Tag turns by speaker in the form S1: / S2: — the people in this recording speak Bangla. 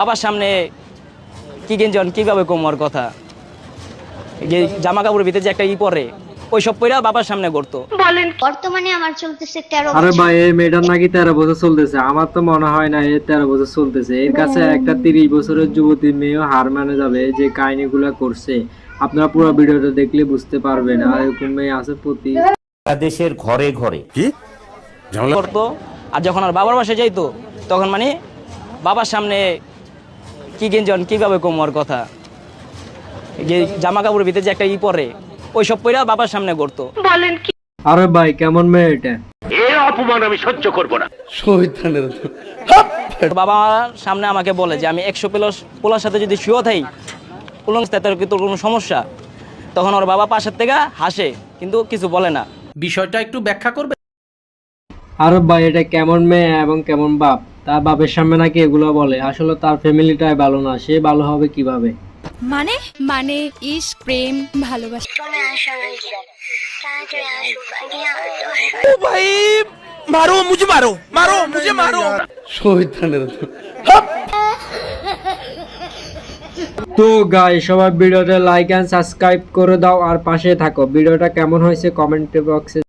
S1: বাবার সামনে কি কিনজন কিভাবে কমার কথা, যে জামা কাপড়ের ভিতরে যে একটা পরে ওইসব পইরা বাবার সামনে করতো।
S2: বর্তমানে আমার চলতেছে 13
S3: আরে
S2: বছর।
S3: ভাই এই মেয়েটার নাকি 13 বছর চলতেছে, আমার তো মনে হয় না এর 13 বছর চলতেছে। এর কাছে একটা 30 বছরের যুবতী মেয়েও হার মানে যাবে যে কাহিনীগুলো করছে। আপনারা পুরো ভিডিওটা দেখলে বুঝতে পারবেন। আর এরকম মেয়ে আছে প্রতি
S4: দেশের ঘরে ঘরে
S5: কি
S1: করতো। আর যখন আর বাবার বাসায় যাইতো তখন মানে বাবার সামনে কি কিনজন কিভাবে কমার কথা, যে জামা কাপড়ের ভিতরে যে একটা পরে ওইসব পইরা বাবার সামনে করতো।
S3: আরে ভাই কেমন মেয়ে এটা?
S4: এর অপমান আমি সহ্য করব না।
S1: বাবার সামনে আমাকে বলে যে আমি 100 পোলার সাথে যদি শুয়ে থাই তার কি তোর কোনো সমস্যা? তখন ওর বাবা পাশের থেকে হাসে কিন্তু কিছু বলে না।
S6: বিষয়টা একটু ব্যাখ্যা করবে?
S3: আরে ভাই এটা কেমন মেয়ে এবং কেমন বাপ? তার বাপের সামনে নাকি এগুলো বলে? আসলে তার ফ্যামিলিটাই ভালো না, সে ভালো হবে কিভাবে?
S7: মানে মানে ইশক, প্রেম, ভালোবাসা।
S3: তো গাইস সবাই ভিডিওটা লাইক এন্ড সাবস্ক্রাইব করে দাও আর পাশে থাকো। ভিডিওটা কেমন হয়েছে কমেন্ট বক্সে